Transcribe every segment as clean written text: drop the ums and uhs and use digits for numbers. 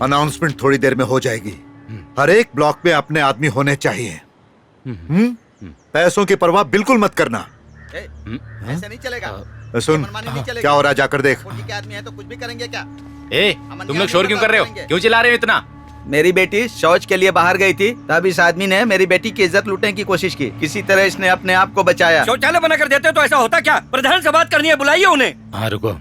Announcement थोड़ी देर में हो जाएगी। हर एक ब्लॉक में अपने आदमी होने चाहिए। पैसों की परवाह बिल्कुल मत करना। ऐसे नहीं चलेगा। सुन, क्या हो रहा है जाकर देख। आदमी है तो कुछ भी करेंगे क्या? तुम लोग शोर क्यों कर रहे हो? क्यों चिल्ला रहे हो इतना? मेरी बेटी शौच के लिए बाहर गई थी, तब इस आदमी ने मेरी बेटी की इज्जत लूटने की कोशिश की। किसी तरह इसने अपने आप को बचाया। शौचालय बना कर देते तो ऐसा होता क्या? प्रधान से बात करनी है, बुलाइए उन्हें। हाँ रुको,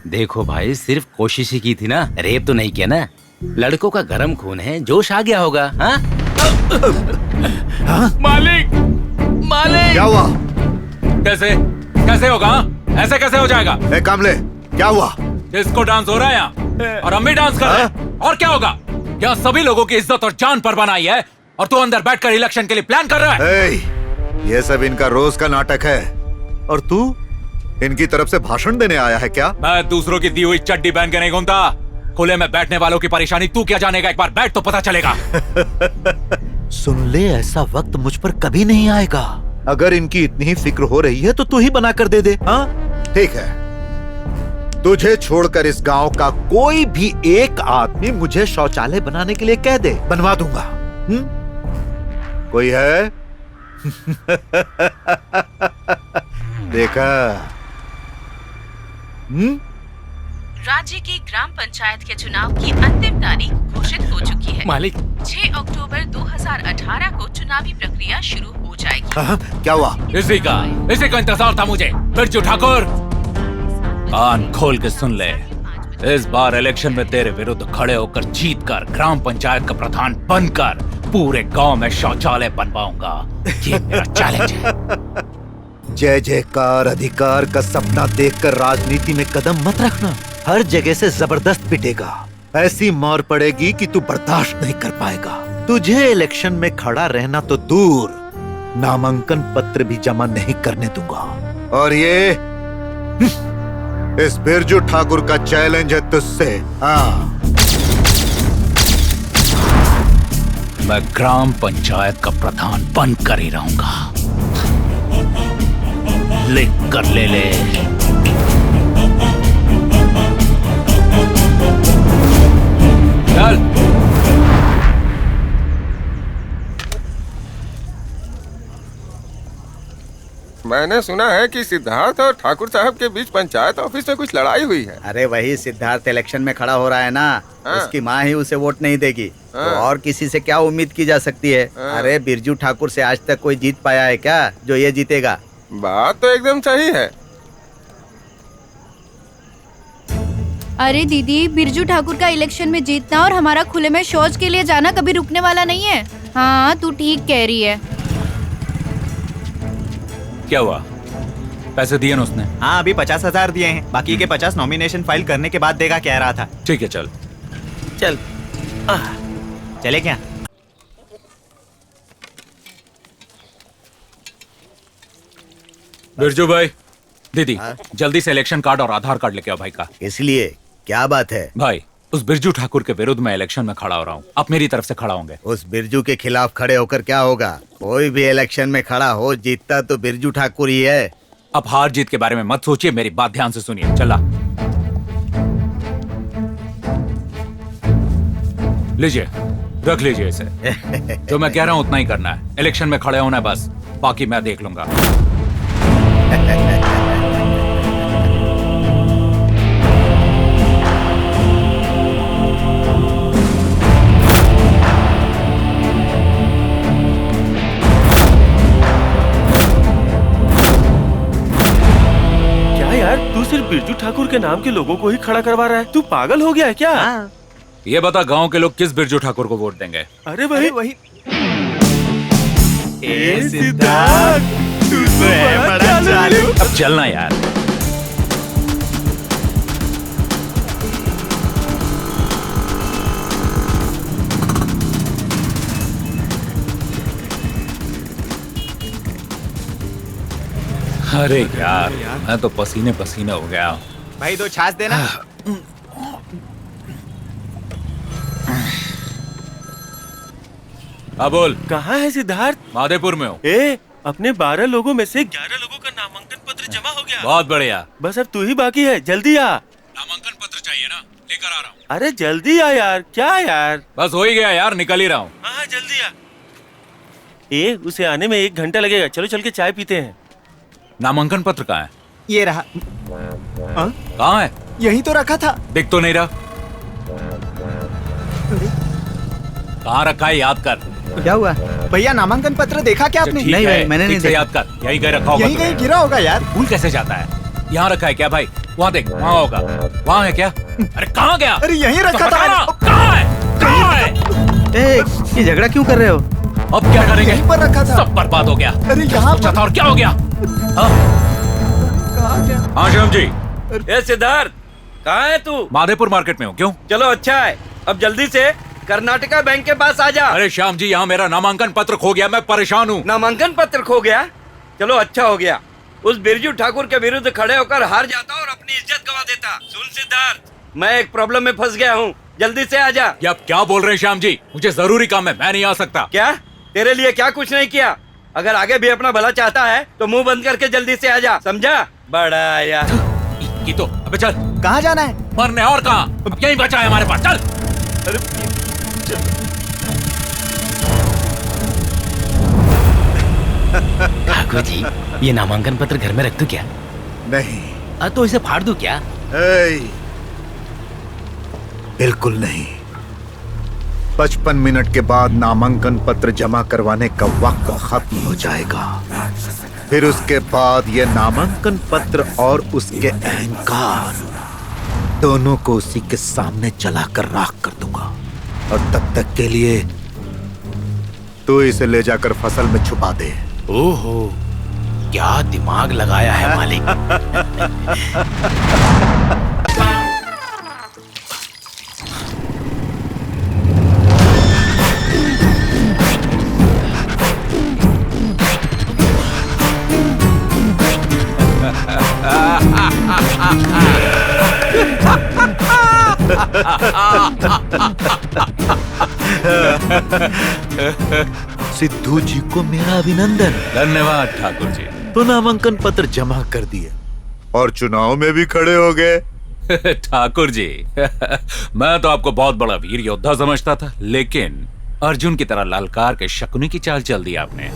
देखो भाई, सिर्फ कोशिश ही की थी ना, रेप तो नहीं किया ना। लड़कों का गरम खून है, जोश आ गया होगा। हाँ? मालिक, मालिक क्या हुआ? कैसे कैसे होगा? ऐसे कैसे हो जाएगा? ए कामले, क्या हुआ? डिस्को डांस हो रहा है यहाँ और हम भी डांस कर रहे हैं। और क्या होगा? यहाँ सभी लोगों की इज्जत और जान पर बनाई है और तू अंदर बैठकर इलेक्शन के लिए प्लान कर रहा है। ये सब इनका रोज का नाटक है और तू इनकी तरफ से भाषण देने आया है क्या? मैं दूसरों की दी हुई चड्डी पहन के नहीं घूमता। खुले में बैठने वालों की परेशानी तू क्या जानेगा? एक बार बैठ तो पता चलेगा। सुन ले, ऐसा वक्त मुझ पर कभी नहीं आएगा। अगर इनकी इतनी ही फिक्र हो रही है तो तू ही बना कर दे दे। हाँ ठीक है, तुझे छोड़कर इस गांव का कोई भी एक आदमी मुझे शौचालय बनाने के लिए कह दे, बनवा दूंगा। कोई है? देखा? राज्य की ग्राम पंचायत के चुनाव की अंतिम तारीख घोषित हो चुकी है। मालिक, 6 अक्टूबर 2018 को चुनावी प्रक्रिया शुरू हो जाएगी। क्या हुआ? इसी का इंतजार था मुझे। बिरजू ठाकुर, कान खोल के सुन ले। इस बार इलेक्शन में तेरे विरुद्ध खड़े होकर जीतकर ग्राम पंचायत का प्रधान बनकर पूरे गांव में शौचालय बनवाऊंगा। ये मेरा चैलेंज है। जय जयकार अधिकार का सपना देखकर राजनीति में कदम मत रखना। हर जगह से जबरदस्त पिटेगा। ऐसी मार पड़ेगी कि तू बर्दाश्त नहीं कर पाएगा। तुझे इलेक्शन में खड़ा रहना तो दूर, नामांकन पत्र भी जमा नहीं करने दूंगा। और ये इस बिरजू ठाकुर का चैलेंज है तुझसे। हाँ, मैं ग्राम पंचायत का प्रधान बनकर ही रहूंगा। लिख कर ले ले। चल। मैंने सुना है कि सिद्धार्थ और ठाकुर साहब के बीच पंचायत ऑफिस में कुछ लड़ाई हुई है। अरे वही सिद्धार्थ इलेक्शन में खड़ा हो रहा है ना। उसकी माँ ही उसे वोट नहीं देगी तो और किसी से क्या उम्मीद की जा सकती है? अरे बिरजू ठाकुर से आज तक कोई जीत पाया है क्या जो ये जीतेगा? बात तो एकदम सही है। अरे दीदी, बिरजू ठाकुर का इलेक्शन में जीतना और हमारा खुले में शौच के लिए जाना कभी रुकने वाला नहीं है। हाँ तू ठीक कह रही है। क्या हुआ? पैसे दिए ना उसने? हाँ अभी 50,000 दिए हैं, बाकी के 50 नॉमिनेशन फाइल करने के बाद देगा कह रहा था। ठीक है चल। चल चले क्या? बिरजू भाई, दीदी जल्दी से इलेक्शन कार्ड और आधार कार्ड लेके आओ भाई का। इसलिए क्या बात है? भाई उस बिरजू ठाकुर के विरुद्ध मैं इलेक्शन में खड़ा हो रहा हूँ। आप मेरी तरफ से खड़ा होंगे। उस बिरजू के खिलाफ खड़े होकर क्या होगा? कोई भी इलेक्शन में खड़ा हो, जीतता तो बिरजू ठाकुर ही है। अब हार जीत के बारे में मत सोचिए, मेरी बात ध्यान से सुनिए। चला लीजिए, रख लीजिए इसे। जो मैं कह रहा हूँ उतना ही करना है। इलेक्शन में खड़े होना है बस, बाकी मैं देख लूंगा। क्या यार, तू सिर्फ बिरजू ठाकुर के नाम के लोगों को ही खड़ा करवा रहा है? तू पागल हो गया है क्या? ये बता, गांव के लोग किस बिरजू ठाकुर को वोट देंगे? अरे वही सिद्धार्थ, तू तो है बड़ा चालू। अब चलना यार। अरे यार, मैं तो पसीने पसीने हो गया। भाई 2 छाछ देना। हाँ बोल। कहाँ है सिद्धार्थ? माधेपुर में हूँ। अपने 12 लोगों में से 11 लोगों का नामांकन पत्र जमा हो गया। बहुत बढ़िया। बस अब तू ही बाकी है, जल्दी आ। नामांकन पत्र चाहिए ना? लेकर आ रहा हूँ। अरे जल्दी आ यार, क्या यार। बस हो ही गया यार, निकल ही रहा हूँ। हाँ जल्दी आ। उसे आने में 1 घंटा लगेगा, चलो चल के चाय पीते हैं। नामांकन पत्र कहाँ है? ये रहा। कहाँ है? यहीं तो रखा था। दिख तो नहीं रहा। कहाँ रखा है, याद कर। क्या हुआ? भैया नामांकन पत्र देखा क्या आपने? ठीक नहीं है, भाई, मैंने ठीक नहीं से देखा। याद कर, यही कहीं रखा होगा। यहीं कहीं गिरा होगा यार। भूल कैसे जाता है? यहाँ रखा है क्या भाई? वहाँ देख, वहाँ होगा। वहाँ है क्या? अरे कहाँ गया? अरे यहीं तो रखा बता था। ना, कहाँ है? कहाँ है? ये झगड़ा क्यों कर रहे हो? अब क्या करेंगे? यहीं पर रखा था। सब बर्बाद हो गया। अरे यहाँ सोचा था और क्या हो गया? हाँ? कहाँ गया? हाँ श्याम जी, ए सिद्धार्थ, कहाँ है तू? माधेपुर मार्केट में हूँ। क्यों? चलो अच्छा है, अब जल्दी से कर्नाटका बैंक के पास आ जा। अरे श्याम जी, यहाँ मेरा नामांकन पत्र खो गया, मैं परेशान हूँ। नामांकन पत्र खो गया? चलो अच्छा हो गया, उस बिरजू ठाकुर के विरुद्ध खड़े होकर हार जाता और अपनी इज्जत गवा देता। सुन सिद्धार्थ, मैं एक प्रॉब्लम में फंस गया हूँ, जल्दी से आ जा। ये आप क्या बोल रहे हैं श्याम जी? मुझे जरूरी काम है, मैं नहीं आ सकता। क्या? तेरे लिए क्या कुछ नहीं किया? अगर आगे भी अपना भला चाहता है तो मुंह बंद करके जल्दी से आ जा, समझा? बड़ा यार। की तो अबे चल, कहाँ जाना है? मरने और कहाँ? अब यही बचा है हमारे पास, चल। ठाकुर जी, ये नामांकन पत्र घर में रख दूं क्या? नहीं। तो इसे फाड़ दूं क्या? बिल्कुल नहीं। 55 मिनट के बाद नामांकन पत्र जमा करवाने का वक्त खत्म हो जाएगा। फिर उसके बाद ये नामांकन पत्र और उसके अहंकार दोनों को उसी के सामने जलाकर राख कर दूंगा। और तब तक के लिए तू इसे ले जाकर फसल में छुपा दे। ओहो, क्या दिमाग लगाया है मालिक। सिद्धू जी को मेरा अभिनंदन। धन्यवाद ठाकुर जी। तो नामांकन पत्र जमा कर दिए और चुनाव में भी खड़े हो गए। ठाकुर जी, मैं तो आपको बहुत बड़ा वीर योद्धा समझता था, लेकिन अर्जुन की तरह ललकार के शकुनी की चाल चल दी आपने।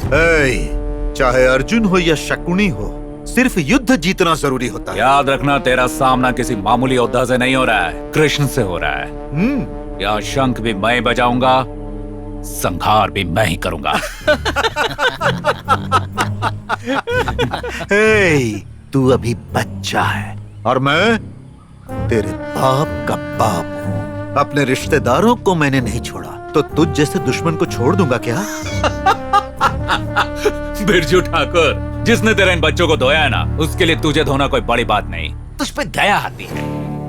चाहे अर्जुन हो या शकुनी हो, सिर्फ युद्ध जीतना जरूरी होता है। याद रखना, तेरा सामना किसी मामूली योद्धा से नहीं हो रहा है, कृष्ण से हो रहा है। यहाँ शंख भी मैं बजाऊंगा, संहार भी मैं ही करूंगा। तू अभी बच्चा है और मैं तेरे बाप का बाप हूँ। अपने रिश्तेदारों को मैंने नहीं छोड़ा, तो तुझ जैसे दुश्मन को छोड़ दूंगा क्या? बिरजू ठाकुर, जिसने तेरे इन बच्चों को धोया है ना, उसके लिए तुझे धोना कोई बड़ी बात नहीं। तुझ पे दया आती है।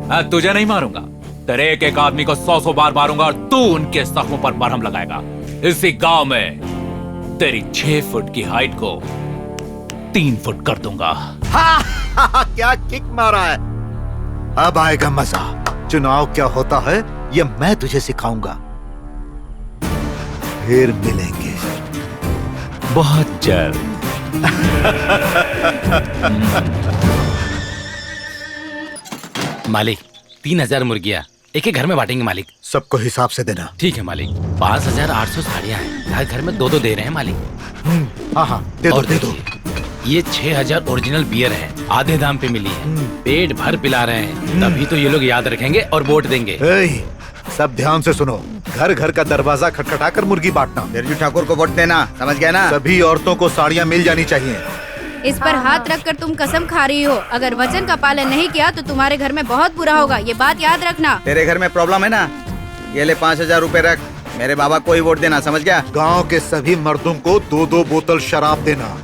मैं तुझे नहीं मारूंगा, तेरे एक एक आदमी को 100 बार मारूंगा और तू उनके जख्मों पर मरहम लगाएगा। इसी गांव में तेरी 6 फुट की हाइट को 3 फुट कर दूंगा। क्या किक मारा है। अब आएगा मजा। चुनाव क्या होता है ये मैं तुझे सिखाऊंगा। फिर मिलेंगे बहुत जल्द। मालिक, 3000 मुर्गियां एक एक घर में बांटेंगे मालिक। सबको हिसाब से देना। ठीक है मालिक। 5800 साड़ियाँ हैं, हर घर में 2-2 दे रहे हैं मालिक। हाँ दे दो, और दे दो। ये 6000 ओरिजिनल बियर है, आधे दाम पे मिली है। पेट भर पिला रहे हैं, तभी तो ये लोग याद रखेंगे और वोट देंगे। सब ध्यान से सुनो, घर घर का दरवाजा खटखटाकर मुर्गी बांटना। बिरजू ठाकुर को वोट देना, समझ गया ना? सभी औरतों को साड़ियाँ मिल जानी चाहिए। इस पर हाथ रखकर तुम कसम खा रही हो, अगर वचन का पालन नहीं किया तो तुम्हारे घर में बहुत बुरा होगा, ये बात याद रखना। तेरे घर में प्रॉब्लम है ना? ये ले 5000 रुपए रख, मेरे बाबा को ही वोट देना, समझ गया? गांव के सभी मर्दों को 2-2 बोतल शराब देना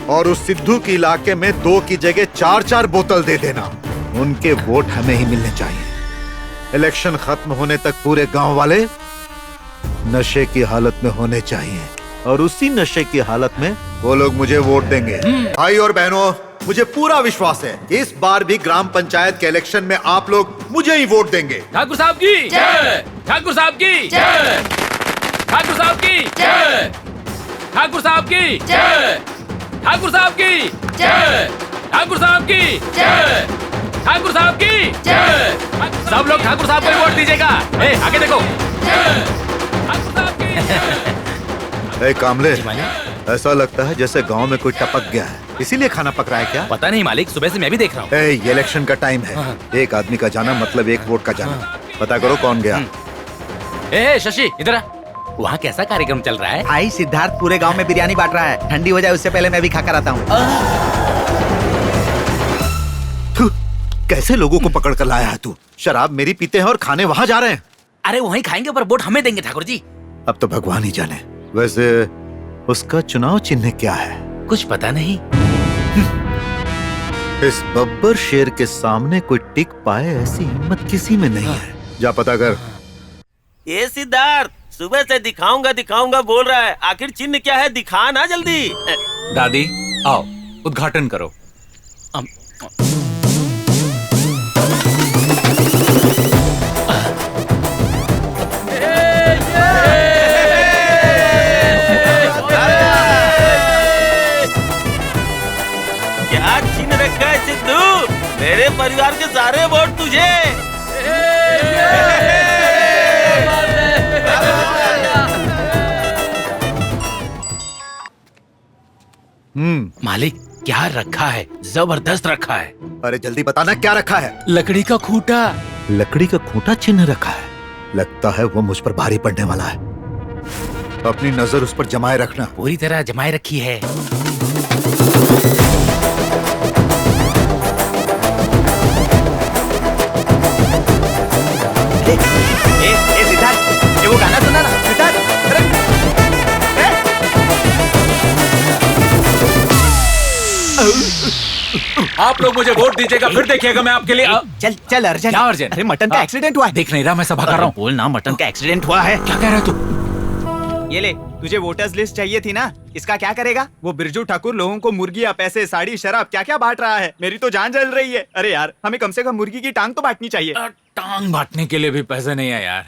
और उस सिद्धू के इलाके में 2 की जगह 4-4 बोतल दे देना। उनके वोट हमें ही मिलने चाहिए। इलेक्शन खत्म होने तक पूरे गांव वाले नशे की हालत में होने चाहिए और उसी नशे की हालत में वो लोग मुझे वोट देंगे। भाई और बहनों, मुझे पूरा विश्वास है इस बार भी ग्राम पंचायत के इलेक्शन में आप लोग मुझे ही वोट देंगे। ठाकुर साहब की जय, ठाकुर साहब की जय, ठाकुर साहब की जय, ठाकुर साहब की जय, ठाकुर साहब की जय, ठाकुर साहब की जय, ठाकुर साहब की जय। सब लोग ठाकुर साहब को वोट दीजिएगा। आगे देखो। ठाकुर साहब की जय। ए कामले, ऐसा लगता है जैसे गांव में कोई टपक गया है, इसीलिए खाना पक रहा है क्या? पता नहीं मालिक, सुबह से मैं भी देख रहा हूँ। ये इलेक्शन का टाइम है, एक आदमी का जाना मतलब एक वोट का जाना। पता करो कौन गया। शशि इधर आ। वहाँ कैसा कार्यक्रम चल रहा है? भाई सिद्धार्थ पूरे गांव में बिरयानी बांट रहा है, ठंडी हो जाए उससे पहले मैं भी खाकर आता हूँ। कैसे लोगों को पकड़ कर लाया है तू? शराब मेरी पीते हैं और खाने वहाँ जा रहे हैं। अरे वहीं खाएंगे पर वोट हमें देंगे ठाकुर जी। अब तो भगवान ही जाने। वैसे उसका चुनाव चिन्ह क्या है? कुछ पता नहीं। इस बब्बर शेर के सामने कोई टिक पाए ऐसी हिम्मत किसी में नहीं है। जा पता कर। ये सिद्धार्थ सुबह से दिखाऊंगा बोल रहा है, आखिर चिन्ह क्या है? दिखा ना जल्दी। दादी आओ, उद्घाटन करो। क्या चिन्ह रखा है सिद्धू? मेरे परिवार के सारे वोट तुझे। मालिक क्या रखा है? जबरदस्त रखा है। अरे जल्दी बताना क्या रखा है? लकड़ी का खूंटा। लकड़ी का खूंटा चिन्ह रखा है। लगता है वो मुझ पर भारी पड़ने वाला है। अपनी नजर उस पर जमाए रखना। पूरी तरह जमाए रखी है। सिद्धार्थ, ये वो गाना सुना ना सिद्धार्थ। आप लोग मुझे वोट दीजिएगा, फिर देखिएगा मैं आपके लिए। चल चल अर्जन। क्या अर्जन? अरे मटन का एक्सीडेंट हुआ है। देख नहीं रहा, मैं सभा कर रहा हूँ। बोल ना, मटन का एक्सीडेंट हुआ है। क्या कह रहा है तू? ये ले, तुझे वोटर्स लिस्ट चाहिए थी ना, इसका क्या करेगा? वो बिरजू ठाकुर लोगों को मुर्गियाँ, पैसे, साड़ी, शराब क्या क्या बांट रहा है। मेरी तो जान जल रही है। अरे यार, हमें कम से कम मुर्गी की टांग तो बांटनी चाहिए। टांग बांटने के लिए भी पैसे नहीं है यार।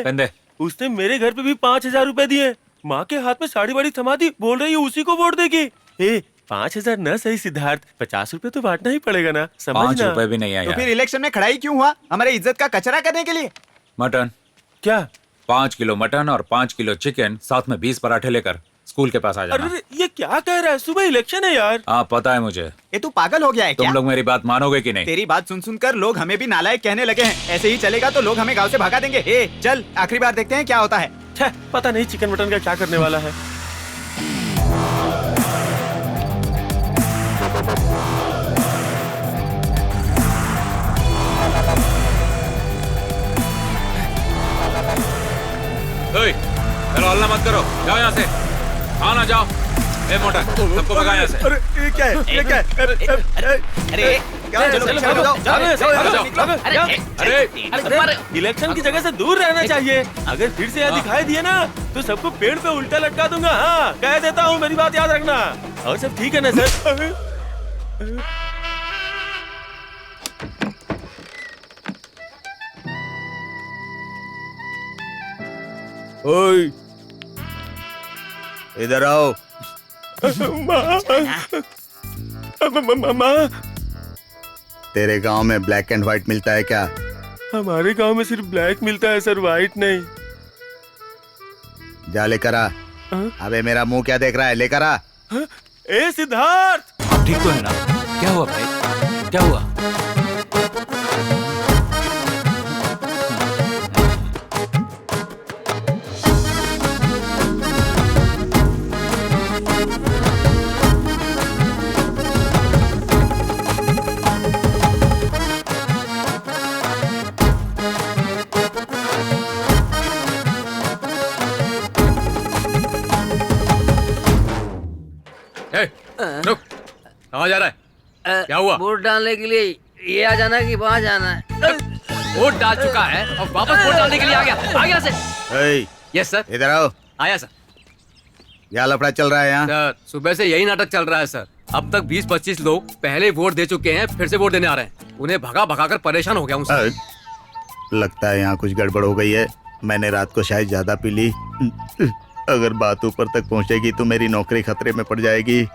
बंदे, उसने मेरे घर पे भी 5,000 रुपए दिए। माँ के हाथ में साड़ी वाड़ी थमा दी, बोल रही है उसी को वोट देगी। 5,000 न सही सिद्धार्थ, 50 रुपए तो बांटना ही पड़ेगा ना, 5 समझना। रुपए भी नहीं है तो यार। फिर इलेक्शन में खड़ा ही क्यों हुआ? हमारे इज्जत का कचरा करने के लिए? मटन क्या? 5 किलो मटन और 5 किलो चिकन, साथ में 20 पराठे लेकर स्कूल के पास आ जाना। अरे ये क्या कह रहा है? सुबह इलेक्शन है यार। हाँ पता है मुझे। ये तू पागल हो गया है क्या? तुम लोग मेरी बात मानोगे कि नहीं? तेरी बात सुन सुनकर लोग हमें भी नालायक कहने लगे हैं। ऐसे ही चलेगा तो लोग हमें गांव से भगा देंगे। चल आखिरी बार देखते हैं क्या होता है। पता नहीं चिकन मटन का क्या करने वाला है। चलो हल्ला मत करो, जाओ यहाँ से। आना जाओ। ए मोटा, सबको भगा यहाँ से। अरे ये क्या है? ये क्या है? अरे इलेक्शन की जगह से दूर रहना चाहिए। अगर फिर से यहाँ दिखाई दिए ना तो सबको पेड़ पे उल्टा लटका दूंगा। हाँ कह देता हूँ, मेरी बात याद रखना। और सब ठीक है ना सर? ओए, इधर आओ। माँ, तेरे गांव में ब्लैक एंड व्हाइट मिलता है क्या? हमारे गांव में सिर्फ ब्लैक मिलता है सर, व्हाइट नहीं। जा लेकर आ। अबे मेरा मुंह क्या देख रहा है? लेकर आ। ए सिद्धार्थ, ठीक तो है ना? क्या हुआ भाई? क्या हुआ? रुक, कहाँ जा रहा है? क्या हुआ? वोट डालने के लिए ये आ जाना कि वहाँ जाना है? वोट डाल चुका है और वापस वोट डालने के लिए आ गया से। Yes sir. इधर आओ। आया सर। क्या लफड़ा चल रहा है यहाँ? सर सुबह से यही नाटक चल रहा है सर। अब तक 20-25 लोग पहले वोट दे चुके हैं, फिर से वोट देने आ रहे हैं। उन्हें भगा भगा कर परेशान हो गया हूँ सर। लगता है यहाँ कुछ गड़बड़ हो गई है। मैंने रात को शायद ज्यादा पी ली। अगर बात ऊपर तक पहुँचेगी तो मेरी नौकरी खतरे में पड़ जाएगी।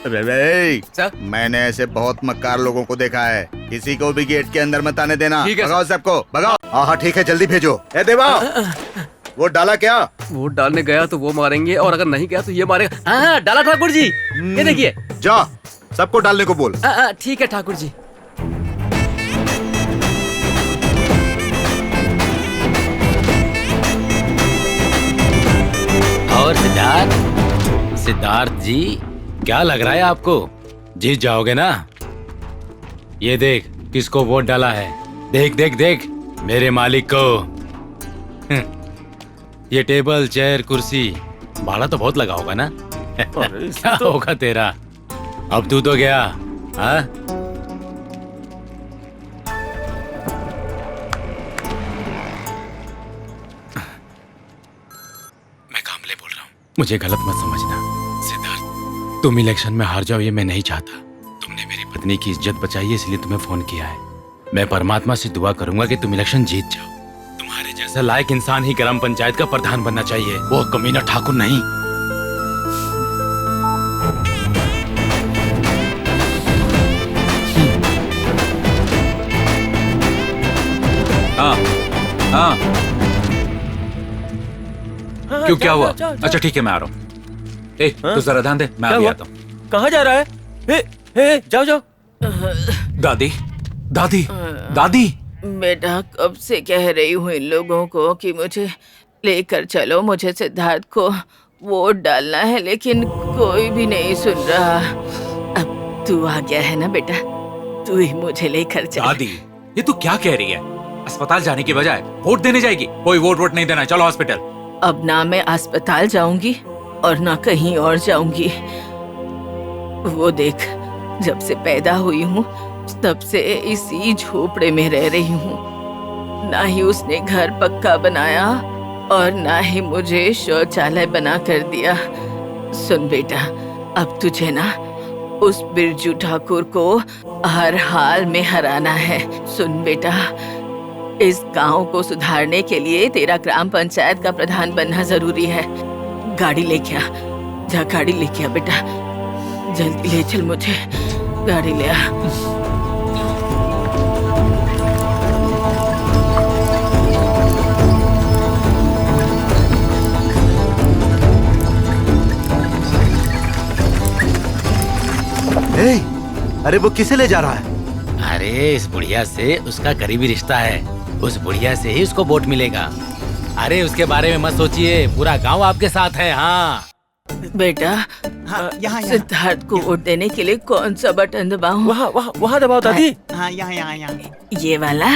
सर, मैंने ऐसे बहुत मक्कार लोगों को देखा है। किसी को भी गेट के अंदर मत आने देना। भगाओ सबको, भगाओ। हाँ ठीक है, जल्दी भेजो। ए देवा, वो डाला क्या? वोट डालने गया तो वो मारेंगे और अगर नहीं गया तो ये मारेगा। हाँ डाला ठाकुर जी, ये देखिए। जा, सबको डालने को बोल। ठीक है ठाकुर जी। और सिद्धार्थ जी, क्या लग रहा है आपको? जीत जाओगे ना? ये देख किसको वोट डाला है। देख देख देख, मेरे मालिक को। ये टेबल, चेयर, कुर्सी, भाड़ा तो बहुत लगा होगा ना? क्या होगा तेरा? अब तू तो गया। हाँ? मैं कामले बोल रहा हूँ, मुझे गलत मत समझना। सिद्धार्थ, तुम इलेक्शन में हार जाओ ये मैं नहीं चाहता। तुमने मेरी पत्नी की इज्जत बचाई है इसलिए तुम्हें फोन किया है। मैं परमात्मा से दुआ करूंगा कि तुम इलेक्शन जीत जाओ। तुम्हारे जैसा लायक इंसान ही ग्राम पंचायत का प्रधान बनना चाहिए, वो कमीना ठाकुर नहीं। हाँ क्यों, क्या हुआ? अच्छा ठीक है, मैं आ रहा हूँ। तू जरा ध्यान दे, मैं अभी आता हूँ। कहाँ जा रहा है? जाओ जाओ। दादी दादी दादी, बेटा कब से कह रही हूँ इन लोगों को कि मुझे लेकर चलो, मुझे सिद्धार्थ को वोट डालना है, लेकिन कोई भी नहीं सुन रहा। अब तू आ गया है ना बेटा, तू ही मुझे लेकर चल। दादी ये तू क्या कह रही है? अस्पताल जाने की बजाय वोट देने जाएगी? कोई वोट नहीं देना, चलो हॉस्पिटल। अब ना मैं अस्पताल जाऊंगी और ना कहीं और जाऊंगी। वो देख, जब से पैदा हुई हूँ तब से इसी झोपड़े में रह रही हूँ। ना ही उसने घर पक्का बनाया और ना ही मुझे शौचालय बना कर दिया। सुन बेटा, अब तुझे ना उस बिरजू ठाकुर को हर हाल में हराना है। सुन बेटा, इस गांव को सुधारने के लिए तेरा ग्राम पंचायत का प्रधान बनना जरूरी है। गाड़ी लेके आ, जा गाड़ी लेके आ बेटा, जल्दी ले चल मुझे, गाड़ी ले आ। अरे वो किसे ले जा रहा है? अरे इस बुढ़िया से उसका करीबी रिश्ता है, उस बुढ़िया से ही उसको वोट मिलेगा। अरे उसके बारे में मत सोचिए, पूरा गांव आपके साथ है। हाँ बेटा, यहाँ सिद्धार्थ को वोट देने के लिए कौन सा बटन दबाऊं? वहाँ दबाओ दादी। हाँ यहाँ। ये वाला?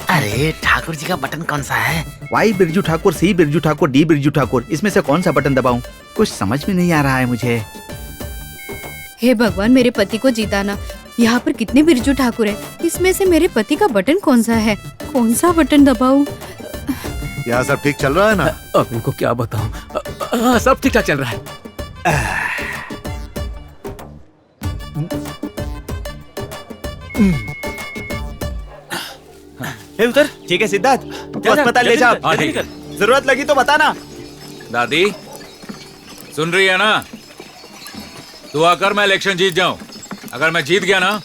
अरे ठाकुर जी का बटन कौन सा है? वाई बिरजू ठाकुर, सी बिरजू ठाकुर, डी बिरजू ठाकुर, इसमें से कौन सा बटन दबाऊं? कुछ समझ में नहीं आ रहा है मुझे। हे भगवान, मेरे पति को जिताना। यहाँ पर कितने बिरजू ठाकुर हैं, इसमें से मेरे पति का बटन कौन सा है? कौन सा बटन दबाऊं? यहाँ सब ठीक चल रहा है ना? अब इनको क्या बताऊं? सब ठीक ठाक चल रहा है। उधर ठीक है सिद्धार्थ, तू अस्पताल ले जा। जरूरत लगी तो बताना। दादी सुन रही है ना? तू आकर मैं इलेक्शन जीत जाऊं। अगर मैं जीत गया ना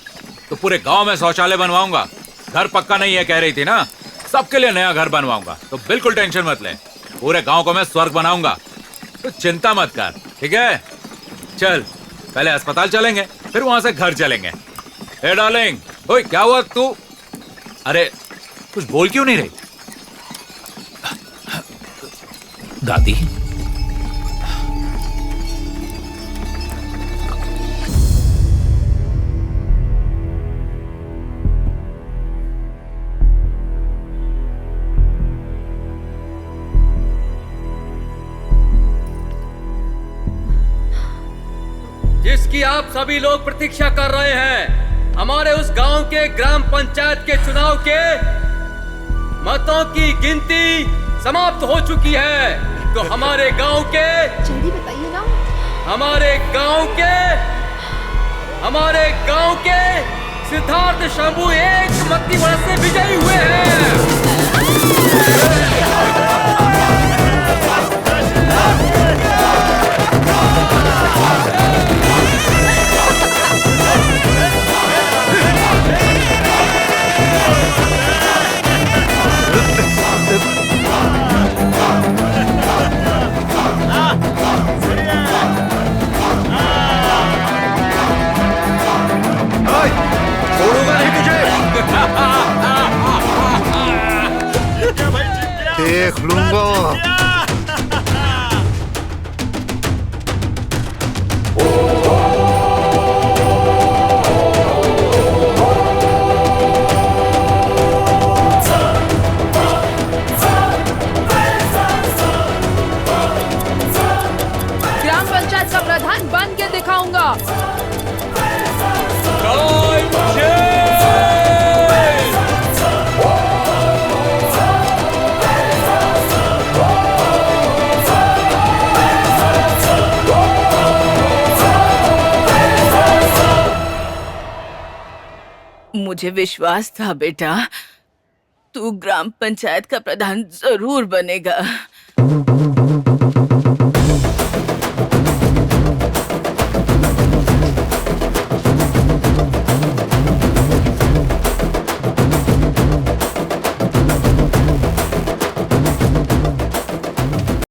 तो पूरे गांव में शौचालय बनवाऊंगा। घर पक्का नहीं है कह रही थी ना, सबके लिए नया घर बनवाऊंगा। तो बिल्कुल टेंशन मत ले, पूरे गांव को मैं स्वर्ग बनाऊंगा। तो चिंता मत कर, ठीक है? चल पहले अस्पताल चलेंगे, फिर वहां से घर चलेंगे। हे डार्लिंग, ओए क्या हुआ तू? अरे कुछ बोल क्यों नहीं रही? दादी जिसकी आप सभी लोग प्रतीक्षा कर रहे हैं, हमारे उस गांव के ग्राम पंचायत के चुनाव के मतों की गिनती समाप्त हो चुकी है। तो हमारे गांव के, जल्दी बताइए ना। हमारे गांव के सिद्धार्थ शंभू एक मत की बढ़त से विजयी हुए हैं। देख लूंगा। ग्राम पंचायत का प्रधान बन के दिखाऊंगा। मुझे विश्वास था बेटा, तू ग्राम पंचायत का प्रधान जरूर बनेगा।